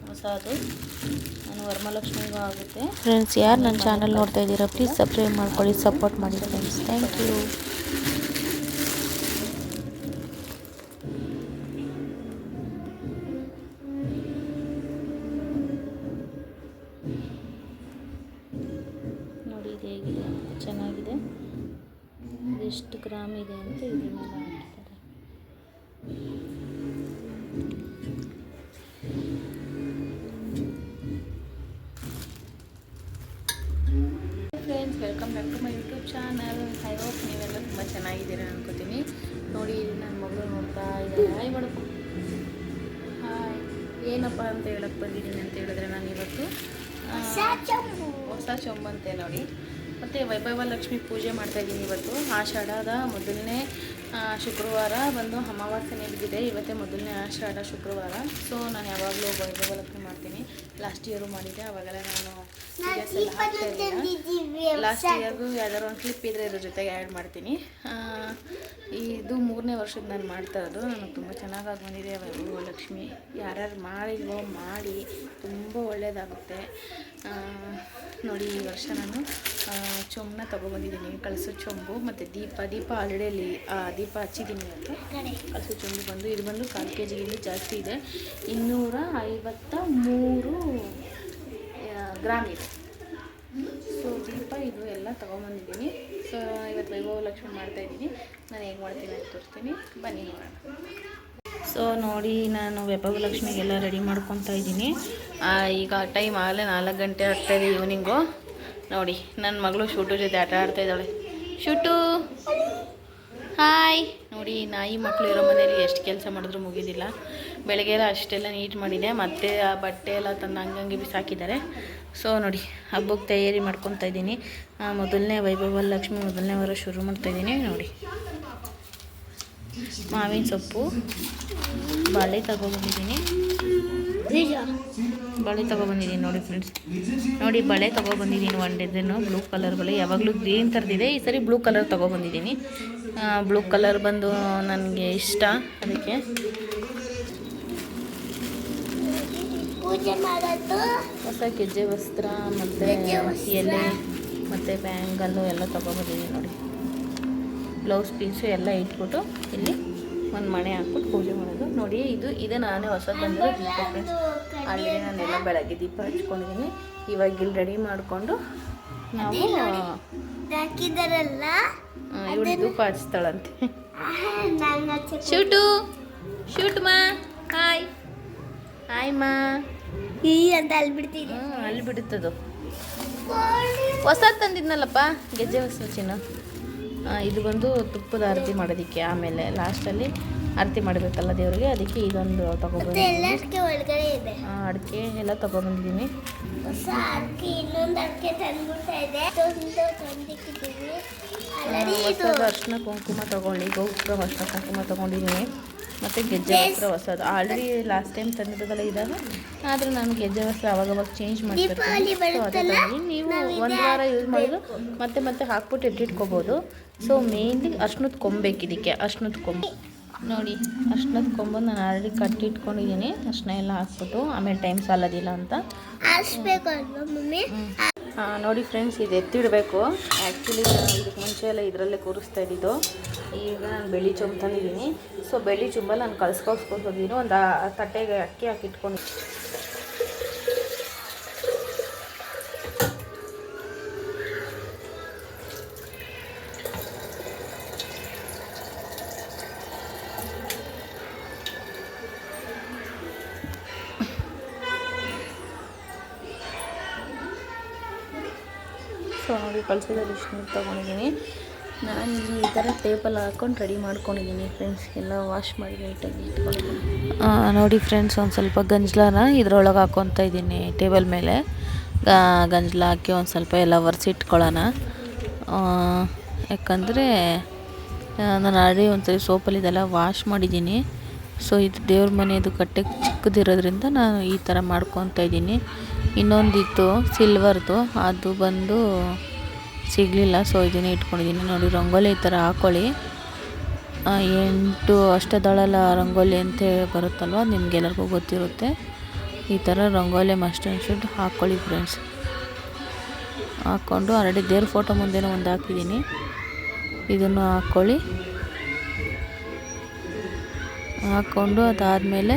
ಹೊಸದು. ನಾನು ವರಮಹಾಲಕ್ಷ್ಮಿಗೂ ಆಗುತ್ತೆ. ಫ್ರೆಂಡ್ಸ್, ಯಾರು ನನ್ನ ಚಾನಲ್ ನೋಡ್ತಾ ಇದ್ದೀರಾ ಪ್ಲೀಸ್ ಸಬ್ಸ್ಕ್ರೈಬ್ ಮಾಡ್ಕೊಳ್ಳಿ, ಸಪೋರ್ಟ್ ಮಾಡಿ ಫ್ರೆಂಡ್ಸ್. Thank you. ನೋಡಿ ಇದು ಹೇಗಿದೆ, ಚೆನ್ನಾಗಿದೆ. ಎಷ್ಟು ಗ್ರಾಮ್ ಇದೆ ಅಂತ ಇದ್ರ ಮೇಲೆ ಹಾಕಿದ್ದಾರೆ. Friends, welcome back to my YouTube channel. I hope ನೀವೆಲ್ಲ ತುಂಬ ಚೆನ್ನಾಗಿದ್ದೀರಾ ಅನ್ಕೋತೀನಿ. ನೋಡಿ ನನ್ನ ಮಗಳು ನೋಡ್ತಾ ಇದ್ದಾರೆ. ಹಾಯ್ ಮಾಡಪ್ಪ. ಹಾಯ್. ಏನಪ್ಪ ಅಂತ ಹೇಳಕ್ಕೆ ಬಂದಿದ್ದೀನಿ ಅಂತ ಹೇಳಿದ್ರೆ, ನಾನು ಇವತ್ತು ಹೊಸ ಚೊಂಬಂತೆ ನೋಡಿ. ಮತ್ತು ವೈಭವ ಲಕ್ಷ್ಮಿ ಪೂಜೆ ಮಾಡ್ತಾಯಿದ್ದೀನಿ. ಇವತ್ತು ಆಷಾಢದ ಮೊದಲನೇ ಶುಕ್ರವಾರ ಬಂದು ಅಮಾವಾಸ್ಯೆ ಬಿದ್ದಿದೆ. ಇವತ್ತೇ ಮೊದಲನೇ ಆಷಾಢ ಶುಕ್ರವಾರ. ಸೊ ನಾನು ಯಾವಾಗಲೂ ವೈಭವ ಲಕ್ಷ್ಮಿ ಮಾಡ್ತೀನಿ. ಲಾಸ್ಟ್ ಇಯರು ಮಾಡಿದ್ದೆ, ಅವಾಗೆಲ್ಲ ನಾನು ವೀಡಿಯೋಸ್ ಎಲ್ಲ ಹಾಕ್ತಾ ಇರಲಿಲ್ಲ. ಲಾಸ್ಟ್ ಇಯರ್ಗೂ ಯಾವ್ದಾದ್ರು ಒಂದು ಕ್ಲಿಪ್ ಇದ್ದರೆ ಇದ್ರ ಜೊತೆಗೆ ಆ್ಯಡ್ ಮಾಡ್ತೀನಿ. ಇದು 3ನೇ ವರ್ಷದ ನಾನು ಮಾಡ್ತಾ ಇರೋದು. ನನಗೆ ತುಂಬ ಚೆನ್ನಾಗಾಗಿ ಬಂದಿದೆ ವೈಭವ ಲಕ್ಷ್ಮಿ. ಯಾರ್ಯಾರು ಮಾಡಿಲ್ವೋ ಮಾಡಿ, ತುಂಬ ಒಳ್ಳೆಯದಾಗುತ್ತೆ. ನೋಡಿ, ಈ ವರ್ಷ ನಾನು ಚೊಂಬನ್ನ ತೊಗೊಬಂದಿದ್ದೀನಿ. ಕಳಸೋ ಚೊಂಬು ಮತ್ತು ದೀಪ ಆಲ್ರೆಡಿ ಅಲ್ಲಿ ದೀಪ ಹಚ್ಚಿದ್ದೀನಿ ಅಂತ. ಕಳಸೋ ಚೊಂಬು ಬಂದು ಇದು ಬಂದು 1/4 kg ಜಾಸ್ತಿ ಇದೆ. 253 ಗ್ರಾಮ್ ಇದೆ. ಸೊ ದೀಪ ಇದು ಎಲ್ಲ ತೊಗೊಂಬಂದಿದ್ದೀನಿ. ಸೊ ಇವತ್ತು ವೈಭವ ಲಕ್ಷ್ಮಿ ಮಾಡ್ತಾಯಿದ್ದೀನಿ. ನಾನು ಹೇಗೆ ಮಾಡ್ತೀನಿ ಅಂತ ತೋರಿಸ್ತೀನಿ, ಬನ್ನಿ ನೋಡೋಣ. ಸೊ ನೋಡಿ, ನಾನು ವೈಭವ ಲಕ್ಷ್ಮಿಗೆಲ್ಲ ರೆಡಿ ಮಾಡ್ಕೊತಾ ಇದ್ದೀನಿ. ಈಗ ಟೈಮ್ ಆಗಲೇ 4 ಗಂಟೆ ಆಗ್ತಾಯಿದೆ ಈವ್ನಿಂಗು. ನೋಡಿ, ನನ್ನ ಮಗಳು ಶೂಟು ಜೊತೆ ಆಟ ಆಡ್ತಾಯಿದ್ದಾಳೆ. Shoot hi. ನೋಡಿ, ನಾಯಿ ಮಕ್ಕಳು ಇರೋ ಮನೇಲಿ ಎಷ್ಟು ಕೆಲಸ ಮಾಡಿದ್ರು ಮುಗಿದಿಲ್ಲ. ಬೆಳಗ್ಗೆ ಎಲ್ಲ ಅಷ್ಟೆಲ್ಲ ನೀಟ್ ಮಾಡಿದೆ. ಮತ್ತು ಆ ಬಟ್ಟೆ ಎಲ್ಲ ತಂದು ಹಂಗಂಗೆ ಬಿಸಾಕಿದ್ದಾರೆ. ಸೊ ನೋಡಿ, ಹಬ್ಬಕ್ಕೆ ತಯಾರಿ ಮಾಡ್ಕೊತಾ ಇದ್ದೀನಿ. ಮೊದಲನೇ ವೈಭವ ಲಕ್ಷ್ಮಿ ಮೊದಲನೇ ವಾರ ಶುರು ಮಾಡ್ತಾಯಿದ್ದೀನಿ. ನೋಡಿ, ಮಾವಿನ ಸೊಪ್ಪು, ಬಾಳೆ ತೊಗೊಬಂದಿದ್ದೀನಿ. ನೋಡಿ ಫ್ರೆಂಡ್ಸ್, ನೋಡಿ ಬಳೆ ತೊಗೊಬಂದಿದ್ದೀನಿ. ಒಂದೇನು ಬ್ಲೂ ಕಲರ್ ಬಳೆ. ಯಾವಾಗಲೂ ಗ್ರೀನ್ ಥರದಿದೆ, ಈ ಸರಿ ಬ್ಲೂ ಕಲರ್ ತೊಗೊಬಂದಿದ್ದೀನಿ. ಬ್ಲೂ ಕಲರ್ ಬಂದು ನನಗೆ ಇಷ್ಟ, ಅದಕ್ಕೆ ಹೊಸ ಗೆಜ್ಜೆ ವಸ್ತ್ರ ಮತ್ತು ಎಲೆ ಮತ್ತು ಬ್ಯಾಂಗಲ್ಲು ಎಲ್ಲ ತೊಗೊಬಂದಿದ್ದೀನಿ. ನೋಡಿ, ಬ್ಲೌಸ್ ಪೀಸು ಎಲ್ಲ ಇಟ್ಬಿಟ್ಟು ಇಲ್ಲಿ ಒಂದು ಮಣೆ ಹಾಕ್ಬಿಟ್ಟು ಪೂಜೆ ಮಾಡೋದು. ನೋಡಿ, ಇದೇ ನಾನೇ ಹೊಸದು ಬಂದಿರೋ ದೀಪ ಫ್ರೆಂಡ್ಸ್. ಆಲ್ರೆಡಿ ನಾನೆಲ್ಲ ಬೆಳಗ್ಗೆ ದೀಪ ಹಚ್ಕೊಂಡಿದ್ದೀನಿ. ಇವಾಗ ಇಲ್ಲಿ ರೆಡಿ ಮಾಡಿಕೊಂಡು ನಾವು ಇವಳು ಧೂಪ ಹಚ್ತಾಳಂತೆ. ಶೂಟ್ ಮಾ. ಹಾಯ್ ಹಾಯ್ ಮಾ ಅಂತ ಅಲ್ಬಿಡ್ತೀನಿ. ಅಲ್ಲಿ ಬಿಡುತ್ತದು. ಹೊಸದು ತಂದಿದ್ನಲ್ಲಪ್ಪ ಗೆಜ್ಜೆ ವಸ್ತು ಚಿನ್ನ. ಇದು ಬಂದು ತುಪ್ಪದ ಆರತಿ ಮಾಡೋದಕ್ಕೆ. ಆಮೇಲೆ ಲಾಸ್ಟಲ್ಲಿ ಆರತಿ ಮಾಡಬೇಕಲ್ಲ ದೇವರಿಗೆ, ಅದಕ್ಕೆ ಇದೊಂದು ತೊಗೊಬಂದಿದ್ದೀನಿ. ಅಡಿಕೆ ಎಲ್ಲ ತೊಗೊಬಂದಿದ್ದೀನಿ. ಹೊಸದು ಅರ್ಶಿನ ಕುಂಕುಮ ತೊಗೊಳ್ಳಿ. ಗೋಪುರ ಅರ್ಶಿನ ಕುಂಕುಮ ತೊಗೊಂಡಿದ್ದೀನಿ. ಮತ್ತು ಗೆಜ್ಜೆ ವಸ್ತ್ರ ಹೊಸದು. ಆಲ್ರೆಡಿ ಲಾಸ್ಟ್ ಟೈಮ್ ತಂದಿರೋದೆಲ್ಲ ಇದ್ದಾವೆ, ಆದರೆ ನಾನು ಗೆಜ್ಜೆ ವಸ್ತ್ರ ಅವಾಗವಾಗ ಚೇಂಜ್ ಮಾಡ್ತಿರ್ತೀನಿ. ಸೊ ಅದೇ ತಗೊಂಡು ನೀವು ಒಂದು ವಾರ ಯೂಸ್ ಮಾಡಿದ್ರು ಮತ್ತೆ ಹಾಕ್ಬಿಟ್ಟು ಇಟ್ಟಿಟ್ಕೋಬೋದು. ಸೊ ಮೇಯ್ನ್ಲಿ ಅರ್ಶಿನದ ಕೊಂಬೇಕು ಇದಕ್ಕೆ. ಅರ್ಶಿನದ ಕೊಂಬು ನೋಡಿ, ಅರ್ಶಿನದ ಕೊಂಬು ನಾನು ಆಲ್ರೆಡಿ ಕಟ್ಟಿಟ್ಕೊಂಡಿದ್ದೀನಿ. ಅರ್ಶಿನ ಎಲ್ಲ ಹಾಕ್ಬಿಟ್ಟು, ಆಮೇಲೆ ಟೈಮ್ ಸಾಲೋದಿಲ್ಲ ಅಂತ. ನೋಡಿ ಫ್ರೆಂಡ್ಸ್, ಇದು ಎತ್ತಿಡಬೇಕು. ಆ್ಯಕ್ಚುಲಿ ಇದಕ್ಕೆ ಮುಂಚೆ ಎಲ್ಲ ಇದರಲ್ಲೇ ಕೂರಿಸ್ತಾ ಇದ್ದಿದ್ದು. ಈಗ ನಾನು ಬೆಳ್ಳಿ ಚೊಂಬು ತಂದಿದ್ದೀನಿ. ಸೊ ಬೆಳ್ಳಿ ಚೊಂಬಲ್ಲಿ ನಾನು ಕಳ್ಸ್ಕೊಳ್ಸ್ಕೊತಿದ್ದೀನಿ. ಒಂದು ತಟ್ಟೆಗೆ ಅಕ್ಕಿ ಹಾಕಿಟ್ಕೊಂಡು ಸೊ ನೋಡಿ, ಕಳಿಸಿದಲ್ಲಿ ಇಷ್ಟು ನೀರು ತೊಗೊಂಡಿದ್ದೀನಿ. ನಾನು ಈ ಥರ ಟೇಬಲ್ ಹಾಕ್ಕೊಂಡು ರೆಡಿ ಮಾಡ್ಕೊಂಡಿದ್ದೀನಿ ಫ್ರೆಂಡ್ಸ್. ಎಲ್ಲ ವಾಶ್ ಮಾಡಿ ನೀಟಾಗಿ ಇಟ್ಕೊಂಡಿದ್ದೀನಿ. ನೋಡಿ ಫ್ರೆಂಡ್ಸ್, ಒಂದು ಸ್ವಲ್ಪ ಗಂಜಲನ ಇದ್ರೊಳಗೆ ಹಾಕ್ಕೊತಾ ಇದ್ದೀನಿ. ಟೇಬಲ್ ಮೇಲೆ ಗಂಜಲ ಹಾಕಿ ಒಂದು ಸ್ವಲ್ಪ ಎಲ್ಲ ಒರೆಸಿಟ್ಕೊಳ್ಳೋಣ. ಯಾಕಂದರೆ ನಾನು ಆಲ್ರೆಡಿ ಒಂದ್ಸರಿ ಸೋಪಲ್ಲಿ ಇದೆಲ್ಲ ವಾಶ್ ಮಾಡಿದ್ದೀನಿ. ಸೊ ಇದು ದೇವ್ರ ಮನೆಯದು ಕಟ್ಟೆಗೆ ಚಿಕ್ಕದಿರೋದ್ರಿಂದ ನಾನು ಈ ಥರ ಮಾಡ್ಕೊತಾ ಇದ್ದೀನಿ. ಇನ್ನೊಂದಿತ್ತು ಸಿಲ್ವರ್ದು, ಅದು ಬಂದು ಸಿಗಲಿಲ್ಲ. ಸೊ ಇದನ್ನೇ ಇಟ್ಕೊಂಡಿದ್ದೀನಿ. ನೋಡಿ, ರಂಗೋಲಿ ಈ ಥರ ಹಾಕ್ಕೊಳ್ಳಿ. 8 ಅಷ್ಟದಳಲ ರಂಗೋಲಿ ಅಂತ ಬರುತ್ತಲ್ವ, ನಿಮಗೆಲ್ಲರಿಗೂ ಗೊತ್ತಿರುತ್ತೆ. ಈ ಥರ ರಂಗೋಲಿ ಮಸ್ಟ್ ಆ್ಯಂಡ್ ಶುಡ್ ಹಾಕ್ಕೊಳ್ಳಿ ಫ್ರೆಂಡ್ಸ್. ಹಾಕ್ಕೊಂಡು ಆಲ್ರೆಡಿ ದೇವ್ರ ಫೋಟೋ ಮುಂದೆನೂ ಒಂದು ಹಾಕಿದ್ದೀನಿ, ಇದನ್ನು ಹಾಕ್ಕೊಳ್ಳಿ. ಹಾಕ್ಕೊಂಡು ಅದಾದಮೇಲೆ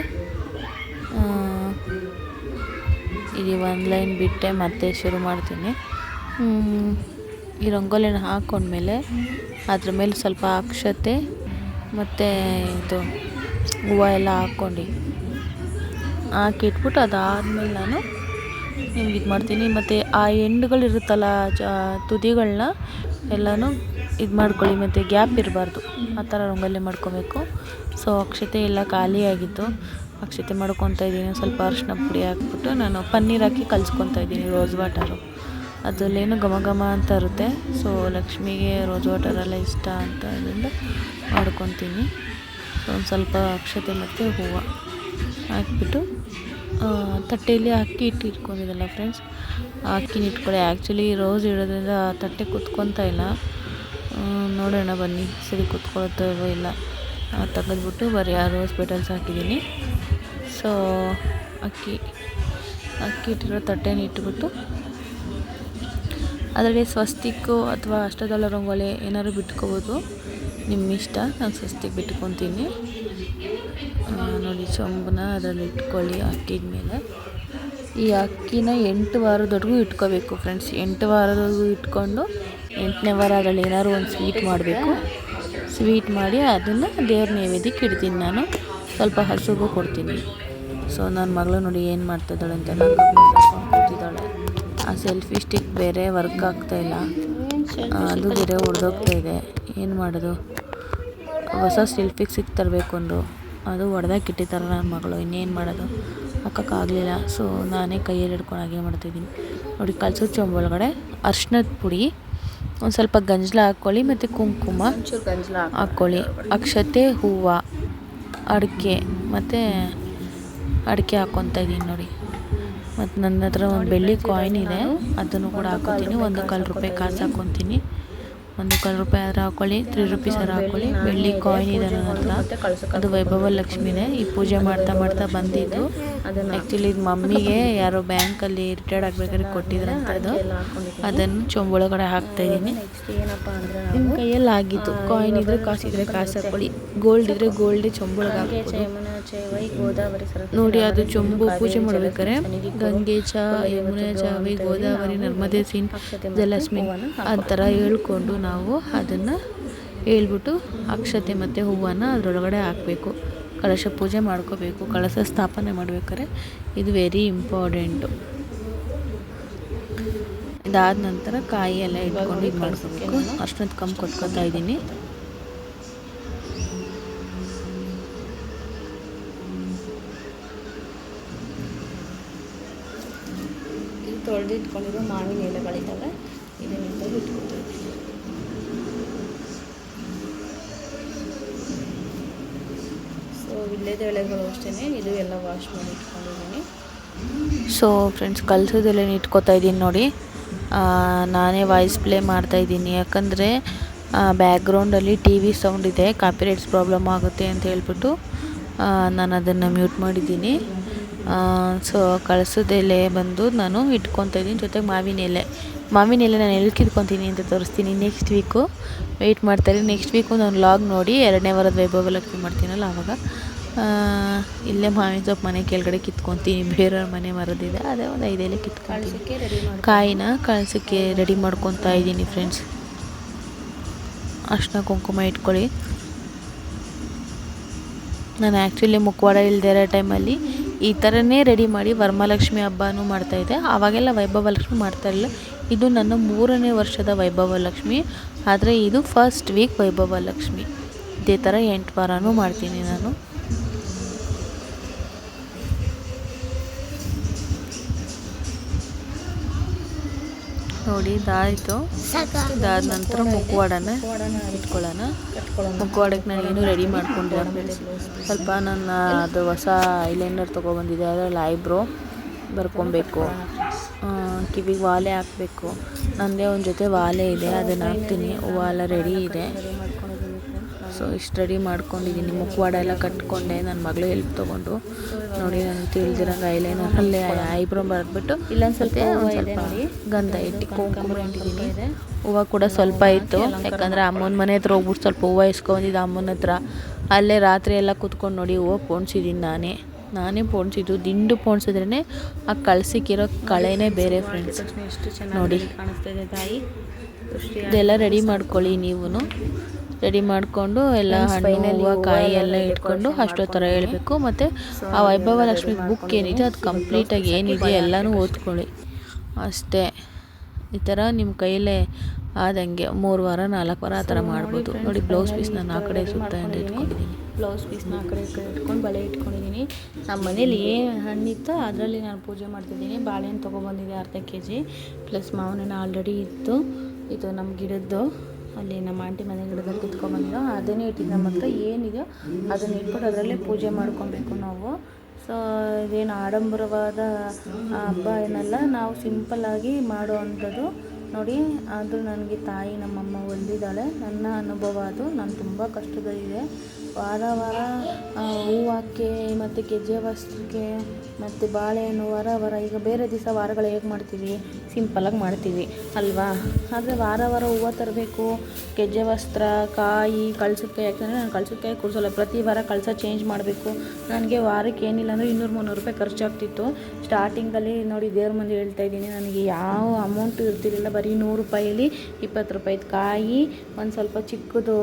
ಇದು ಒಂದು ಲೈನ್ ಬಿಟ್ಟೆ ಮತ್ತೆ ಶುರು ಮಾಡ್ತೀನಿ. ಈ ರಂಗೋಲಿನ ಹಾಕ್ಕೊಂಡ್ಮೇಲೆ ಅದ್ರ ಮೇಲೆ ಸ್ವಲ್ಪ ಅಕ್ಷತೆ ಮತ್ತು ಇದು ಹೂವು ಎಲ್ಲ ಹಾಕಿಟ್ಬಿಟ್ಟು ಅದಾದಮೇಲೆ ನಾನು ನಿಮ್ಗೆ ಇದು ಮಾಡ್ತೀನಿ. ಮತ್ತು ಆ ಎಂಡುಗಳಿರುತ್ತಲ್ಲ ತುದಿಗಳನ್ನ ಎಲ್ಲನೂ ಇದು ಮಾಡ್ಕೊಳ್ಳಿ, ಮತ್ತು ಗ್ಯಾಪ್ ಇರಬಾರ್ದು, ಆ ಥರ ರಂಗೋಲಿ ಮಾಡ್ಕೊಬೇಕು. ಸೊ ಅಕ್ಷತೆ ಎಲ್ಲ ಖಾಲಿಯಾಗಿತ್ತು, ಅಕ್ಷತೆ ಮಾಡ್ಕೊತಾ ಇದ್ದೀನಿ. ಸ್ವಲ್ಪ ಅರಿಶಿನ ಪುಡಿ ಹಾಕ್ಬಿಟ್ಟು ನಾನು ಪನ್ನೀರ್ ಹಾಕಿ ಕಲಿಸ್ಕೊತಾ ಇದ್ದೀನಿ, ರೋಸ್ ವಾಟರು. ಅದರಲ್ಲೇನು ಘಮ ಘಮ ಅಂತ ಇರುತ್ತೆ. ಸೊ ಲಕ್ಷ್ಮಿಗೆ ರೋಸ್ ವಾಟರೆಲ್ಲ ಇಷ್ಟ ಅಂತ ಅದರಿಂದ ಮಾಡ್ಕೊತೀನಿ. ಸೊ ಒಂದು ಸ್ವಲ್ಪ ಅಕ್ಷತೆ ಮತ್ತು ಹೂವು ಹಾಕ್ಬಿಟ್ಟು ತಟ್ಟೆಯಲ್ಲಿ ಅಕ್ಕಿ ಇಟ್ಕೊಂಡಿದ್ದಲ್ಲ ಫ್ರೆಂಡ್ಸ್, ಆ ಅಕ್ಕಿನ ಇಟ್ಕೊಳ್ಳಿ. ಆ್ಯಕ್ಚುಲಿ ರೋಸ್ ಇಡೋದ್ರಿಂದ ತಟ್ಟೆ ಕುತ್ಕೊತಾ ಇಲ್ಲ, ನೋಡೋಣ ಬನ್ನಿ ಸರಿ ಕುತ್ಕೊಳ್ತೋ ಇಲ್ಲ. ತೆಗೆದ್ಬಿಟ್ಟು ಬರೀ ಆ ರೋಸ್ ಪೆಟಲ್ಸ್ ಹಾಕಿದ್ದೀನಿ. ಸೊ ಅಕ್ಕಿ ಇಟ್ಟಿರೋ ತಟ್ಟೆನ ಇಟ್ಬಿಟ್ಟು ಅದರಲ್ಲಿ ಸ್ವಸ್ತಿಕ್ಕು ಅಥವಾ ಅಷ್ಟದಳ ರಂಗೋಲಿ ಏನಾದ್ರು ಬಿಟ್ಕೋಬೋದು, ನಿಮ್ಮ ಇಷ್ಟ. ನಾನು ಸ್ವಸ್ತಿಕ್ ಬಿಟ್ಕೊತೀನಿ. ನೋಡಿ ಚೊಂಬನ್ನ ಅದರಲ್ಲಿ ಇಟ್ಕೊಳ್ಳಿ ಅಕ್ಕಿದ ಮೇಲೆ. ಈ ಅಕ್ಕಿನ 8 ವಾರದವರೆಗೂ ಇಟ್ಕೋಬೇಕು ಫ್ರೆಂಡ್ಸ್. 8 ವಾರದವರೆಗೂ ಇಟ್ಕೊಂಡು 8ನೇ ವಾರ ಅದರಲ್ಲಿ ಏನಾದ್ರು ಒಂದು ಸ್ವೀಟ್ ಮಾಡಬೇಕು. ಸ್ವೀಟ್ ಮಾಡಿ ಅದನ್ನು ದೇವ್ರ ನೈವೇದ್ಯಕ್ಕೆ ಇಡ್ತೀನಿ. ನಾನು ಸ್ವಲ್ಪ ಹಸುಗೂ ಕೊಡ್ತೀನಿ. ಸೊ ನನ್ನ ಮಗಳು ನೋಡಿ ಏನು ಮಾಡ್ತಿದ್ದಾಳೆ ಅಂತ ಕೂತಿದ್ದಾಳೆ. ಆ ಸೆಲ್ಫಿ ಸ್ಟಿಕ್ ಬೇರೆ ವರ್ಕ್ ಆಗ್ತಾಯಿಲ್ಲ, ಅದು ಬೇರೆ ಒಡೆದೋಗ್ತಾ ಇದೆ. ಏನು ಮಾಡೋದು, ಹೊಸ ಸೆಲ್ಫಿ ಸ್ಟಿಕ್ ತರಬೇಕು ಅಂದು ಅದು ಒಡೆದಾಕಿ ಇಟ್ಟಿದ್ದಾರೆ ನನ್ನ ಮಗಳು. ಇನ್ನೇನು ಮಾಡೋದು, ಹಾಕೋಕ್ಕಾಗಲಿಲ್ಲ. ಸೊ ನಾನೇ ಕೈಯಲ್ಲಿ ಹಿಡ್ಕೊಂಡು ಹಾಗೆ ಮಾಡ್ತಾಯಿದ್ದೀನಿ. ನೋಡಿ ಕಲಸೋ ಚೊಂಬೊಳಗಡೆ ಅರ್ಶಿನದ ಪುಡಿ, ಒಂದು ಸ್ವಲ್ಪ ಗಂಜಲ ಹಾಕ್ಕೊಳ್ಳಿ, ಮತ್ತು ಕುಂಕುಮ ಹಾಕ್ಕೊಳ್ಳಿ, ಅಕ್ಷತೆ, ಹೂವು, ಅಡಿಕೆ ಹಾಕ್ಕೊತಾ ಇದ್ದೀನಿ ನೋಡಿ. ಮತ್ತು ನನ್ನ ಹತ್ರ ಒಂದು ಬೆಳ್ಳಿ ಕಾಯಿನ್ ಇದೆ, ಅದನ್ನು ಕೂಡ ಹಾಕ್ಕೊತೀನಿ. 1 ಕಾಲು ರೂಪಾಯಿ ಕಾಸು ಹಾಕ್ಕೊತೀನಿ. 1 ಕಾಲು ರೂಪಾಯಿ ಆದ್ರೆ ಹಾಕ್ಕೊಳ್ಳಿ, 3 ರುಪೀಸ್ ಆದ್ರೆ ಹಾಕ್ಕೊಳ್ಳಿ. ಬೆಳ್ಳಿ ಕಾಯಿನ್ ಇದೆ ನನ್ನ ಹತ್ರ, ಅದು ವೈಭವ ಲಕ್ಷ್ಮಿನೇ. ಈ ಪೂಜೆ ಮಾಡ್ತಾ ಬಂದಿದ್ದು. ಆ್ಯಕ್ಚುಲಿ ಇದು ಮಮ್ಮಿಗೆ ಯಾರೋ ಬ್ಯಾಂಕಲ್ಲಿ ರಿಟೈರ್ಡ್ ಆಗಬೇಕಾದ್ರೆ ಕೊಟ್ಟಿದ್ರಂಥದ್ದು. ಅದನ್ನು ಚೊಂಬೊಳಗಡೆ ಹಾಕ್ತಾಯಿದ್ದೀನಿ. ನಿಮ್ಮ ಕೈಯಲ್ಲಿ ಆಗಿತ್ತು. ಕಾಯಿನ್ ಇದ್ದರೆ ಕಾಸಿದ್ರೆ ಕಾಸು ಹಾಕ್ಕೊಳ್ಳಿ, ಗೋಲ್ಡ್ ಇದ್ದರೆ ಗೋಲ್ಡೇ ಚೊಂಬೊಳಗೆ ಹಾಕ್ಬೋದು. ನೋಡಿ ಅದು ಚೊಂಬು ಪೂಜೆ ಮಾಡ್ಬೇಕಾದ್ರೆ ಗಂಗೆ ಚ ಯಮುನೆ ಚ ವೈ ಗೋದಾವರಿ ನರ್ಮದೆ ಸಿನ್ ಜಲಸ್ಮಿನ್ ಆ ಥರ ಹೇಳ್ಕೊಂಡು ನಾವು ಅದನ್ನು ಹೇಳ್ಬಿಟ್ಟು ಅಕ್ಷತೆ ಮತ್ತು ಹೂವನ್ನು ಅದರೊಳಗಡೆ ಹಾಕಬೇಕು. ಕಳಶ ಪೂಜೆ ಮಾಡ್ಕೋಬೇಕು. ಕಳಶ ಸ್ಥಾಪನೆ ಮಾಡ್ಬೇಕಾದ್ರೆ ಇದು ವೆರಿ ಇಂಪಾರ್ಟೆಂಟು. ಇದಾದ ನಂತರ ಕಾಯಿ ಎಲ್ಲ ಇಟ್ಕೊಂಡು ಇದು ಮಾಡ್ಕೋಬೇಕು. ಅಷ್ಟೊಂದು ಕಮ್ಮಿ ಕೊಟ್ಕೊತಾ ಇದ್ದೀನಿ. ತೊಳೆದು ಇಟ್ಕೊಂಡಿರೋ ಮಾವಿನ ಎಲೆಗಳಿದ್ದಾವೆ, ಇದನ್ನು ಇಟ್ಕೊತೀವಿ. ಸೊ ವಿಳ್ಯದ ಎಲೆಗಳು ಅಷ್ಟೇ, ಇದು ಎಲ್ಲ ವಾಶ್ ಮಾಡಿ ಇಟ್ಕೊಂಡಿದ್ದೀನಿ. ಸೊ ಫ್ರೆಂಡ್ಸ್ ಕಲಸೋದೆಲ್ಲ ಇಟ್ಕೊತಾ ಇದ್ದೀನಿ ನೋಡಿ. ನಾನೇ ವಾಯ್ಸ್ ಪ್ಲೇ ಮಾಡ್ತಾಯಿದ್ದೀನಿ, ಯಾಕಂದರೆ ಬ್ಯಾಕ್ಗ್ರೌಂಡಲ್ಲಿ TV ಸೌಂಡ್ ಇದೆ, ಕಾಪಿರೈಟ್ಸ್ ಪ್ರಾಬ್ಲಮ್ ಆಗುತ್ತೆ ಅಂತ ಹೇಳ್ಬಿಟ್ಟು ನಾನು ಅದನ್ನು ಮ್ಯೂಟ್ ಮಾಡಿದ್ದೀನಿ. ಸೊ ಕಳಸದ ಎಲೆ ಬಂದು ನಾನು ಇಟ್ಕೊತಾ ಇದ್ದೀನಿ, ಜೊತೆಗೆ ಮಾವಿನ ಎಲೆ ನಾನು ಎಲ್ಲಿ ಕಿತ್ಕೊತೀನಿ ಅಂತ ತೋರಿಸ್ತೀನಿ ನೆಕ್ಸ್ಟ್ ವೀಕು. ವೆಯ್ಟ್ ಮಾಡ್ತಾರೆ. ನೆಕ್ಸ್ಟ್ ವೀಕು ನಾನು ಲಾಗ್ ನೋಡಿ 2ನೇ ವಾರದ ವೈಭವ ಲಕ್ಷ್ಮಿ ಮಾಡ್ತೀನಲ್ಲ ಆವಾಗ ಇಲ್ಲೇ ಮಾವಿನ ಸೊಪ್ಪು ಮನೆ ಕೆಳಗಡೆ ಕಿತ್ಕೊತೀನಿ. ಬೇರೆಯವ್ರ ಮನೆ ಮರದಿದೆ, ಅದೇ ಒಂದು 5 ಎಲೆ ಕಿತ್ಕೊತೀನಿ. ಕಾಯಿನ ಕಳಸಕ್ಕೆ ರೆಡಿ ಮಾಡ್ಕೊತಾ ಇದ್ದೀನಿ ಫ್ರೆಂಡ್ಸ್. ಅರ್ಶಿನ ಕುಂಕುಮ ಇಟ್ಕೊಳ್ಳಿ. ನಾನು ಆ್ಯಕ್ಚುಲಿ ಮುಖವಾಡ ಇಲ್ಲದೇ ಇರೋ ಟೈಮಲ್ಲಿ ಈ ಥರನೇ ರೆಡಿ ಮಾಡಿ ವರಮಹಾಲಕ್ಷ್ಮಿ ಹಬ್ಬನೂ ಮಾಡ್ತಾಯಿದ್ದೆ. ಆವಾಗೆಲ್ಲ ವೈಭವ ಲಕ್ಷ್ಮಿ ಮಾಡ್ತಾಯಿರಲಿಲ್ಲ. ಇದು ನನ್ನ 3ನೇ ವರ್ಷದ ವೈಭವ ಲಕ್ಷ್ಮಿ, ಆದರೆ ಇದು ಫಸ್ಟ್ ವೀಕ್ ವೈಭವ ಲಕ್ಷ್ಮಿ. ಇದೇ ಥರ 8 ವಾರನೂ ಮಾಡ್ತೀನಿ ನಾನು. ನೋಡಿ ಇದಾಯಿತು. ಇದಾದ ನಂತರ ಮುಖವಾಡನ ಇಟ್ಕೊಳ್ಳೋಣ. ಮುಖವಾಡಕ್ಕೆ ನಾನು ಏನೂ ರೆಡಿ ಮಾಡ್ಕೊಂಡಿಲ್ಲ. ಸ್ವಲ್ಪ ನನ್ನ ಅದು ಹೊಸ ಐಲೈನರ್ ತೊಗೊಬಂದಿದೆ, ಅದರಲ್ಲಿ ಐಬ್ರೋ ಬರ್ಕೊಬೇಕು, ಕಿವಿಗೆ ವಾಲೆ ಹಾಕಬೇಕು. ನನ್ನದೇ ಒಂದು ಜೊತೆ ವಾಲೆ ಇದೆ, ಅದನ್ನು ಹಾಕ್ತೀನಿ. ಹೂವು ಎಲ್ಲ ರೆಡಿ ಇದೆ. ಸೊ ಇಷ್ಟು ರೆಡಿ ಮಾಡ್ಕೊಂಡಿದ್ದೀನಿ. ಮುಖವಾಡ ಎಲ್ಲ ಕಟ್ಕೊಂಡೆ, ನನ್ನ ಮಗಳು ಹೆಲ್ಪ್ ತೊಗೊಂಡು. ನೋಡಿ ನಾನು ತಿಳಿದಿರಂಗೆ ಐಲೈನರಲ್ಲೇ ಐಬ್ರೋ ಬರೆದ್ಬಿಟ್ಟು ಇಲ್ಲೊಂದು ಸ್ವಲ್ಪ ಗಂಧ ಇಟ್ಟು ಕುಂಕುಮ ಇಟ್ಟಿದ್ದೀನಿ. ಹೂವು ಕೂಡ ಸ್ವಲ್ಪ ಇತ್ತು, ಯಾಕಂದರೆ ಅಮ್ಮನ ಮನೆ ಹತ್ರ ಹೋಗ್ಬಿಟ್ಟು ಸ್ವಲ್ಪ ಹೂವು ಇಸ್ಕೊಂಡಿದ್ದೆ ಅಮ್ಮನ ಹತ್ರ. ಅಲ್ಲೇ ರಾತ್ರಿ ಎಲ್ಲ ಕೂತ್ಕೊಂಡು ನೋಡಿ ಹೂವು ಪೋಣಿಸಿದ್ದೀನಿ ನಾನೇ ಪೋಣಿಸಿದ್ದು. ದಿಂಡು ಪೋಣಿಸಿದ್ರೇ ಆ ಕಳ್ಸಿಕ್ಕಿರೋ ಕಳೆನೇ ಬೇರೆ ಫ್ರೆಂಡ್ಸ್. ನೋಡಿ ಕಾಣಿಸ್ತಾ ಇದೆ ತಾಯಿ. ಇದೆಲ್ಲ ರೆಡಿ ಮಾಡ್ಕೊಳ್ಳಿ ನೀವು. ರೆಡಿ ಮಾಡಿಕೊಂಡು ಎಲ್ಲ ಹಣ್ಣು ಹೂವು ಕಾಯಿ ಎಲ್ಲ ಇಟ್ಕೊಂಡು ಅಷ್ಟೊತ್ತರ ಹೇಳಬೇಕು. ಮತ್ತು ಆ ವೈಭವ ಲಕ್ಷ್ಮಿ ಬುಕ್ ಏನಿದೆ ಅದು ಕಂಪ್ಲೀಟಾಗಿ ಏನಿದೆ ಎಲ್ಲನೂ ಓದ್ಕೊಳ್ಳಿ ಅಷ್ಟೇ. ಈ ಥರ ನಿಮ್ಮ ಕೈಯಲ್ಲೇ ಆದಂಗೆ 3 ವಾರ 4 ವಾರ ಆ ಥರ ಮಾಡ್ಬೋದು. ನೋಡಿ ಬ್ಲೌಸ್ ಪೀಸ್ ನಾನು ಆ ಕಡೆ ಸುತ್ತ ಇಟ್ಕೊಂಡಿದ್ದೀನಿ. ಬ್ಲೌಸ್ ಪೀಸ್ನ ಆ ಕಡೆ ಇಟ್ಕೊಂಡು ಬಳೆ ಇಟ್ಕೊಂಡಿದ್ದೀನಿ. ನಮ್ಮ ಮನೇಲಿ ಏನು ಹಣ್ಣಿತ್ತೋ ಅದರಲ್ಲಿ ನಾನು ಪೂಜೆ ಮಾಡ್ತಿದ್ದೀನಿ. ಬಾಳೆಹಣ್ಣು ತೊಗೊಬಂದಿದ್ದೆ ಅರ್ಧ kg, ಪ್ಲಸ್ ಮಾವಿನ ಆಲ್ರೆಡಿ ಇತ್ತು. ಇದು ನಮ್ಮ ಗಿಡದ್ದು, ಅಲ್ಲಿ ನಮ್ಮ ಆಂಟಿ ಮನೆ ಗಿಡದಲ್ಲಿ ಕಿತ್ಕೊಂಡ್ಬಂದಿದ್ದೋ ಅದನ್ನೇ ಇಟ್ಟಿದ್ದು. ನಮ್ಮ ಹತ್ರ ಏನಿದೆಯೋ ಅದನ್ನು ಇಟ್ಬಿಟ್ಟು ಅದರಲ್ಲೇ ಪೂಜೆ ಮಾಡ್ಕೊಬೇಕು ನಾವು. ಸೊ ಇದೇನು ಆಡಂಬರವಾದ ಹಬ್ಬ ಏನಲ್ಲ, ನಾವು ಸಿಂಪಲ್ಲಾಗಿ ಮಾಡೋ ಅಂಥದ್ದು. ನೋಡಿ ಅದು ನನಗೆ ತಾಯಿ ನಮ್ಮಮ್ಮ ಹೊಲ್ದಿದ್ದಾಳೆ. ನನ್ನ ಅನುಭವ ಅದು. ನಾನು ತುಂಬ ಕಷ್ಟದಲ್ಲಿದೆ. ವಾರ ವಾರ ಹೂವಕ್ಕೆ ಮತ್ತು ಗೆಜ್ಜೆ ವಸ್ತ್ರಕ್ಕೆ ಮತ್ತು ಬಾಳೆಹಣ್ಣು ವಾರ ಈಗ ಬೇರೆ ದಿವಸ ವಾರಗಳು ಹೇಗೆ ಮಾಡ್ತೀವಿ, ಸಿಂಪಲಾಗಿ ಮಾಡ್ತೀವಿ ಅಲ್ವಾ. ಆದರೆ ವಾರ ಹೂವು ತರಬೇಕು, ಗೆಜ್ಜೆ ವಸ್ತ್ರ, ಕಾಯಿ, ಕಳ್ಸಕ್ಕೆ. ಯಾಕಂದರೆ ನಾನು ಕಳ್ಸಕ್ಕೆ ಕೂರಿಸೋಲ್ಲ, ಪ್ರತಿ ವಾರ ಕಳಸ ಚೇಂಜ್ ಮಾಡಬೇಕು. ನನಗೆ ವಾರಕ್ಕೆ ಏನಿಲ್ಲ ಅಂದರೆ 200-300 ರೂಪಾಯಿ ಖರ್ಚಾಗ್ತಿತ್ತು ಸ್ಟಾರ್ಟಿಂಗಲ್ಲಿ. ನೋಡಿ ದೇವ್ರ ಮುಂದೆ ಹೇಳ್ತಾ ಇದ್ದೀನಿ, ನನಗೆ ಯಾವ ಅಮೌಂಟು ಇರ್ತಿರಲಿಲ್ಲ. ಬರೀ 100 ರೂಪಾಯಲ್ಲಿ 20 ರೂಪಾಯಿದು ಕಾಯಿ, ಒಂದು ಸ್ವಲ್ಪ ಚಿಕ್ಕದು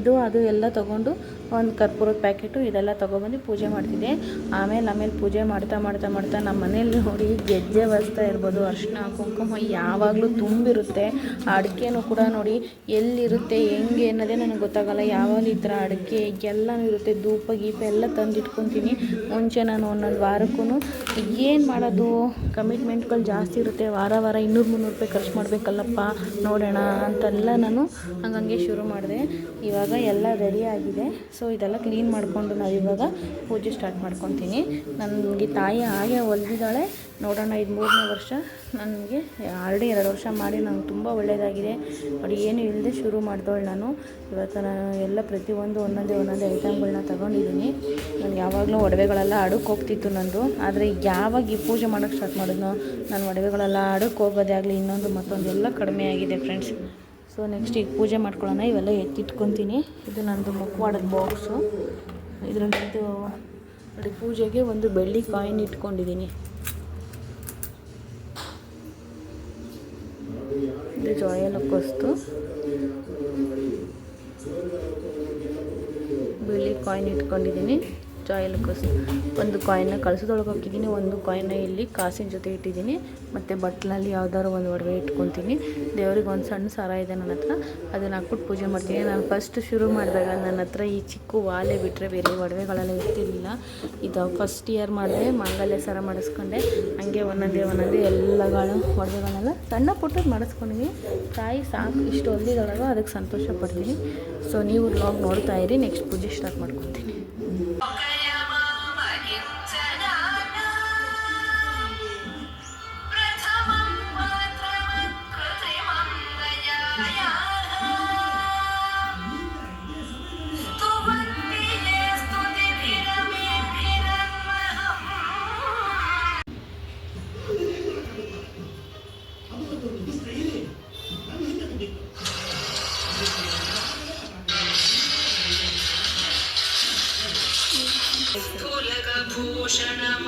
ಇದು ಅದು ಎಲ್ಲ ತೊಗೊಂಡು ಒಂದು ಕರ್ಪೂರದ ಪ್ಯಾಕೆಟು ಇದೆಲ್ಲ ತೊಗೊಬಂದು ಪೂಜೆ ಮಾಡ್ತಿದ್ದೆ. ಆಮೇಲೆ ಪೂಜೆ ಮಾಡ್ತಾ ನಮ್ಮ ಮನೇಲಿ ನೋಡಿ ಗೆಜ್ಜೆ ವಸ್ತ್ರ ಇರ್ಬೋದು, ಅರಿಶಿನ ಕುಂಕುಮ ಯಾವಾಗಲೂ ತುಂಬಿರುತ್ತೆ. ಅಡಿಕೆನೂ ಕೂಡ ನೋಡಿ ಎಲ್ಲಿರುತ್ತೆ ಹೆಂಗೆ ಅನ್ನೋದೇ ನನಗೆ ಗೊತ್ತಾಗಲ್ಲ. ಯಾವಾಗ ಈ ಥರ ಅಡಿಕೆ ಎಲ್ಲನೂ ಇರುತ್ತೆ. ಧೂಪ ಗೀಪ ಎಲ್ಲ ತಂದಿಟ್ಕೊತೀನಿ ಮುಂಚೆ. ನಾನು ಒಂದೊಂದು ವಾರಕ್ಕೂ ಏನು ಮಾಡೋದು, ಕಮಿಟ್ಮೆಂಟ್ಗಳು ಜಾಸ್ತಿ ಇರುತ್ತೆ. ವಾರ 200-300 ರೂಪಾಯಿ ಖರ್ಚು ಮಾಡಬೇಕಲ್ಲಪ್ಪ, ನೋಡೋಣ ಅಂತೆಲ್ಲ ನಾನು ಹಂಗೆ ಶುರು ಮಾಡಿದೆ. ಇವಾಗ ಎಲ್ಲ ರೆಡಿ ಆಗಿದೆ. ಸೊ ಇದೆಲ್ಲ ಕ್ಲೀನ್ ಮಾಡಿಕೊಂಡು ನಾವು ಇವಾಗ ಪೂಜೆ ಸ್ಟಾರ್ಟ್ ಮಾಡ್ಕೊತೀನಿ. ನನಗೆ ತಾಯಿ ಹಾಗೆ ಹೊಲ್ದಿದ್ದಾಳೆ. ನೋಡೋಣ, ಇದು 3ನೇ ವರ್ಷ. ನನಗೆ ಆಲ್ರೆಡಿ 2 ವರ್ಷ ಮಾಡಿ ನನಗೆ ತುಂಬ ಒಳ್ಳೆಯದಾಗಿದೆ. ನೋಡಿ ಏನು ಇಲ್ಲದೆ ಶುರು ಮಾಡಿದವಳು ನಾನು. ಇವತ್ತು ನಾನು ಎಲ್ಲ ಪ್ರತಿಯೊಂದು ಒಂದೊಂದೇ ಐಟಮ್ಗಳನ್ನ ತೊಗೊಂಡಿದ್ದೀನಿ. ನಾನು ಯಾವಾಗಲೂ ಒಡವೆಗಳೆಲ್ಲ ಅಡಕ್ಕೆ ಹೋಗ್ತಿತ್ತು ನಂದು. ಆದರೆ ಯಾವಾಗ ಈ ಪೂಜೆ ಮಾಡೋಕ್ಕೆ ಸ್ಟಾರ್ಟ್ ಮಾಡಿದ್ನೋ ನಾನು ಒಡವೆಗಳೆಲ್ಲ ಅಡಕ್ಕೆ ಹೋಗೋದೇ ಆಗಲಿ ಇನ್ನೊಂದು ಮತ್ತೊಂದು ಎಲ್ಲ ಕಡಿಮೆ ಆಗಿದೆ ಫ್ರೆಂಡ್ಸ್. ಸೊ ನೆಕ್ಸ್ಟ್ ಈಗ ಪೂಜೆ ಮಾಡ್ಕೊಳ್ಳೋಣ. ಇವೆಲ್ಲ ಎತ್ತಿಟ್ಕೊತೀನಿ. ಇದು ನಂದು ಮುಖವಾಡದ ಬಾಕ್ಸು. ಇದರಲ್ಲಿ ನೋಡಿ ಪೂಜೆಗೆ ಒಂದು ಬೆಳ್ಳಿ ಕಾಯಿನ್ ಇಟ್ಕೊಂಡಿದ್ದೀನಿ. ಇದು ಜೋಯಲಕ್ಕೋಸ್ತು ಬೆಳ್ಳಿ ಕಾಯಿನ್ ಇಟ್ಕೊಂಡಿದ್ದೀನಿ. ಜಾಯಲಕ್ಕೋಸ್ತು ಒಂದು ಕಾಯಿನ್ನ ಕಳಸದೊಳಗೆ ಹಾಕಿದ್ದೀನಿ, ಒಂದು ಕಾಯಿನ್ನ ಇಲ್ಲಿ ಕಾಸಿನ ಜೊತೆ ಇಟ್ಟಿದ್ದೀನಿ. ಮತ್ತು ಬಟ್ಲಲ್ಲಿ ಯಾವ್ದಾದ್ರು ಒಂದು ಒಡವೆ ಇಟ್ಕೊತೀನಿ. ದೇವ್ರಿಗೆ ಒಂದು ಸಣ್ಣ ಸರ ಇದೆ ನನ್ನ ಹತ್ರ, ಅದನ್ನು ಹಾಕ್ಬಿಟ್ಟು ಪೂಜೆ ಮಾಡ್ತೀನಿ. ನಾನು ಫಸ್ಟ್ ಶುರು ಮಾಡಿದಾಗ ನನ್ನ ಹತ್ರ ಈ ಚಿಕ್ಕ ವಾಲೆ ಬಿಟ್ಟರೆ ಬೇರೆ ಒಡವೆಗಳೆಲ್ಲ ಇರ್ತಿರ್ಲಿಲ್ಲ. ಇದು ಫಸ್ಟ್ ಇಯರ್ ಮಾಡಿದೆ, ಮಾಂಗಲ್ಯ ಸರ ಮಾಡಿಸ್ಕೊಂಡೆ. ಹಂಗೆ ಒಂದೊಂದೇ ಎಲ್ಲಗಳು ಒಡವೆಗಳೆಲ್ಲ ಸಣ್ಣ ಪುಟ್ಟದ್ದು ಮಾಡಿಸ್ಕೊಂಡಿದ್ದೀನಿ. ತಾಯಿ ಸಾಕು ಇಷ್ಟು ಹೊಲ್ದಿದೊಳಗೆ ಅದಕ್ಕೆ ಸಂತೋಷ ಪಡ್ತೀನಿ. ಸೊ ನೀವು ವ್ಲಾಗ್ ನೋಡ್ತಾ ಇರಿ. ನೆಕ್ಸ್ಟ್ ಪೂಜೆ ಸ್ಟಾರ್ಟ್ ಮಾಡ್ಕೊತೀನಿ.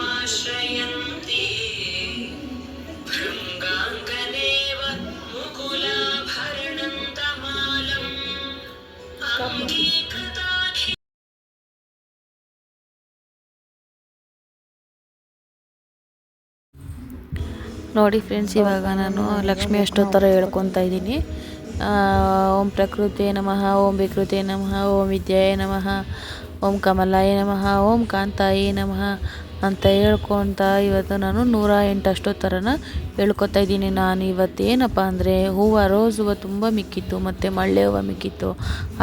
भूषणमाश्रयन्ति भृङ्गाङ्गनेव मुकुलाभरणन्तमालम् अङ्गीकृताखि. ನೋಡಿ ಫ್ರೆಂಡ್ಸ್, ಇವಾಗ ನಾನು ಲಕ್ಷ್ಮಿ ಅಷ್ಟೋತ್ತರ ಹೇಳ್ಕೊತಾ ಇದ್ದೀನಿ. ಓಂ ಪ್ರಕೃತಿ ನಮಃ, ಓಂ ವಿಕೃತಿ ನಮಃ, ಓಂ ವಿದ್ಯಾಯ ನಮಃ, ಓಂ ಕಮಲಾಯ ನಮಃ, ಓಂ ಕಾಂತಾಯ ನಮಃ ಅಂತ ಹೇಳ್ಕೊತ ಇವತ್ತು ನಾನು 108 ಅಷ್ಟೋತ್ತರನ ಹೇಳ್ಕೊತಾ ಇದ್ದೀನಿ. ನಾನು ಇವತ್ತೇನಪ್ಪ ಅಂದರೆ ರೋಸ್ ಹೂವು ತುಂಬ ಮಿಕ್ಕಿತ್ತು ಮತ್ತು ಮಳ್ಳೆ ಹೂವು ಮಿಕ್ಕಿತ್ತು.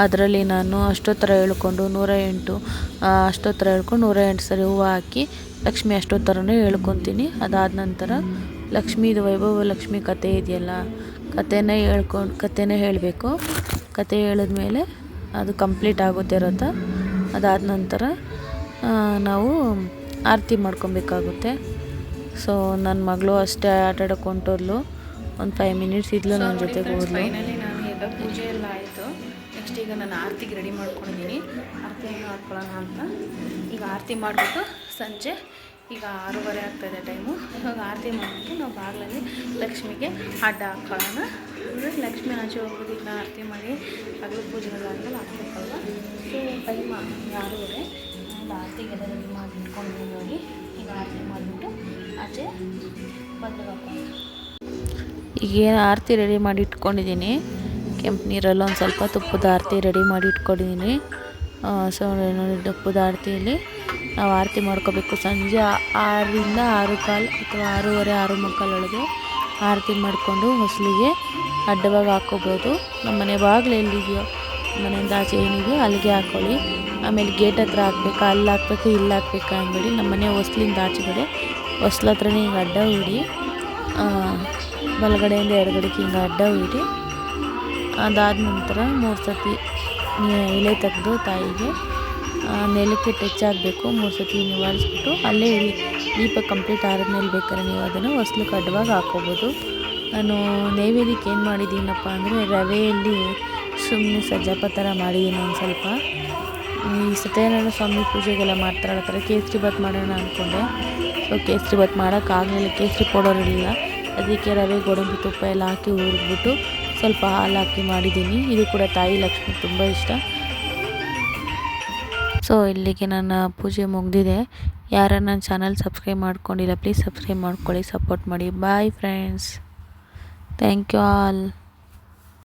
ಅದರಲ್ಲಿ ನಾನು ಅಷ್ಟೋತ್ತರ ಹೇಳ್ಕೊಂಡು 108 ಅಷ್ಟೋತ್ತರ ಹೇಳ್ಕೊಂಡು 108 ಸರಿ ಹೂವು ಹಾಕಿ ಲಕ್ಷ್ಮಿ ಅಷ್ಟೋತ್ತರನೇ ಹೇಳ್ಕೊತೀನಿ. ಅದಾದ ನಂತರ ಲಕ್ಷ್ಮೀದು ವೈಭವ ಲಕ್ಷ್ಮಿ ಕತೆ ಇದೆಯಲ್ಲ, ಕತೆನೇ ಹೇಳಬೇಕು. ಕತೆ ಹೇಳಿದ್ಮೇಲೆ ಅದು ಕಂಪ್ಲೀಟ್ ಆಗುತ್ತೆ ರಥ. ಅದಾದ ನಂತರ ನಾವು ಆರತಿ ಮಾಡ್ಕೊಬೇಕಾಗುತ್ತೆ. ಸೊ ನನ್ನ ಮಗಳು ಅಷ್ಟೇ ಆಟ ಆಡೋಕೆ ಹೊಂಟೋದ್ಲು. ಒಂದು 5 ಮಿನಿಟ್ಸ್ ಇದ್ಲು ನನ್ನ ಜೊತೆಗೆ ಹೋದ್ಲು. ಫೈನಲಿ ನಾನು ಈಗ ಪೂಜೆ ಎಲ್ಲ ಆಯಿತು. ನೆಕ್ಸ್ಟ್ ಈಗ ನಾನು ಆರತಿಗೆ ರೆಡಿ ಮಾಡ್ಕೊಂಡಿದ್ದೀನಿ. ಆರತಿಯನ್ನು ಮಾಡ್ಕೊಳ್ಳೋಣ ಅಂತ ಈಗ ಆರತಿ ಮಾಡಿಬಿಟ್ಟು ಸಂಜೆ ಈಗ 6:30 ಆಗ್ತಾಯಿದೆ ಟೈಮು. ಇವಾಗ ಆರತಿ ಮಾಡಿಬಿಟ್ಟು ನಾವು ಬಾಗಿಲಲ್ಲಿ ಲಕ್ಷ್ಮಿಗೆ ಅಡ್ಡ ಹಾಕ್ಕೊಳ್ಳೋಣ. ಅಂದರೆ ಲಕ್ಷ್ಮಿ ಆಚೆ ಹೋಗೋದಿಲ್ಲ, ಆರತಿ ಮಾಡಿ ಬಾಗಿಲು ಪೂಜೆಗಳಾದ್ಮೇಲೆ ಹಾಕ್ಬೇಕಲ್ವ. ಸೊ ಟೈಮ್ 6:30 ಆರತಿಗೆಲ್ಲ ರೆಡಿ ಮಾಡಿ ಇಟ್ಕೊಂಡಿದ್ದೀನಿ ನೋಡಿ. ಈಗ ಆರತಿ ಮಾಡಿಬಿಟ್ಟು ಆಚೆ ಬಂದು ಹಾಕೋಣ. ಈಗೇನು ಆರತಿ ರೆಡಿ ಮಾಡಿ ಇಟ್ಕೊಂಡಿದ್ದೀನಿ. ಕೆಂಪು ನೀರಲ್ಲಿ ಒಂದು ಸ್ವಲ್ಪ ತುಪ್ಪದ ಆರತಿ ರೆಡಿ ಮಾಡಿ ಇಟ್ಕೊಂಡಿದ್ದೀನಿ. ಸೊ ನೋಡಿ, ತುಪ್ಪದ ಆರತಿಯಲ್ಲಿ ನಾವು ಆರತಿ ಮಾಡ್ಕೋಬೇಕು. ಸಂಜೆ 6ರಿಂದ 6:15 ಅಥವಾ 6:30, 6:45 ಒಳಗೆ ಆರತಿ ಮಾಡಿಕೊಂಡು ಹೊಸಲಿಗೆ ಅಡ್ಡವಾಗಿ ಹಾಕ್ಕೋಬೋದು. ನಮ್ಮ ಮನೆ ಬಾಗಿಲು ಎಲ್ಲಿದೆಯೋ, ಮನೆಯಿಂದ ಆಚೆ ಏನಿದೆಯೋ ಅಲ್ಲಿಗೆ ಹಾಕ್ಕೊಳ್ಳಿ. ಆಮೇಲೆ ಗೇಟ್ ಹತ್ರ ಹಾಕ್ಬೇಕಾ, ಅಲ್ಲಿ ಹಾಕ್ಬೇಕು, ಇಲ್ಲಿ ಹಾಕ್ಬೇಕಾ ಅಂದ್ಬೇಡಿ. ನಮ್ಮ ಮನೆ ಹೊಸ್ಲಿಂದ ಆಚೆಗಡೆ ಹೊಸ್ಲ ಹತ್ರನೇ ಹಿಂಗೆ ಅಡ್ಡ ಹೂಡಿ, ಬಲಗಡೆಯಿಂದ ಎಡಗಡೆಗೆ ಹಿಂಗೆ ಅಡ್ಡ ಹೂಡಿ, ಅದಾದ ನಂತರ 3 ಸತಿ ಎಲೆ ತೆಗೆದು ತಾಯಿಗೆ ನೆಲಕ್ಕೆ ಟಚ್ ಆಗಬೇಕು. 3 ಸತಿ ನಿವಾಳಿಸ್ಬಿಟ್ಟು ಅಲ್ಲೇ ಇಡಿ. ದೀಪ ಕಂಪ್ಲೀಟ್ ಆದಮೇಲೆ ಬೇಕಾದ್ರೆ ನೀವು ಅದನ್ನು ಹೊಸ್ಲಿಕ್ಕೆ ಅಡ್ಡವಾಗಿ ಹಾಕ್ಕೋಬೋದು. ನಾನು ನೈವೇದ್ಯಕ್ಕೆ ಏನು ಮಾಡಿದ್ದೀನಪ್ಪ ಅಂದರೆ ರವೆಯಲ್ಲಿ ಸುಮ್ಮನೆ ಸಜ್ಜಪ್ಪ ಥರ ಮಾಡಿದ್ದೀನಿ ಒಂದು ಸ್ವಲ್ಪ. ಈ ಸತ್ಯನಾರಾಯಣ ಸ್ವಾಮಿ ಪೂಜೆಗೆಲ್ಲ ಮಾಡ್ತಾರಲ್ಲ, ಥರ ಕೇಸರಿ ಬಾತ್ ಮಾಡೋಣ ಅಂದ್ಕೊಂಡೆ. ಸೊ ಕೇಸರಿ ಬಾತ್ ಮಾಡೋಕ್ಕಾಗಲಿಲ್ಲ, ಕೇಸರಿ ಪೌಡರ್ ಇರಲಿಲ್ಲ. ಅದಕ್ಕೆ ರವೆ, ಗೋಡಂಬಿ, ತುಪ್ಪ ಎಲ್ಲ ಹಾಕಿ ಹುರಿದ್ಬಿಟ್ಟು ಸ್ವಲ್ಪ ಹಾಲು ಹಾಕಿ ಮಾಡಿದ್ದೀನಿ. ಇದು ಕೂಡ ತಾಯಿ ಲಕ್ಷ್ಮಿ ತುಂಬ ಇಷ್ಟ. ಸೊ ಇಲ್ಲಿಗೆ ನನ್ನ ಪೂಜೆ ಮುಗಿದಿದೆ. ಯಾರು ನನ್ನ ಚಾನಲ್ ಸಬ್ಸ್ಕ್ರೈಬ್ ಮಾಡ್ಕೊಂಡಿಲ್ಲ ಪ್ಲೀಸ್ ಸಬ್ಸ್ಕ್ರೈಬ್ ಮಾಡ್ಕೊಳ್ಳಿ, ಸಪೋರ್ಟ್ ಮಾಡಿ. Bye friends, thank you all.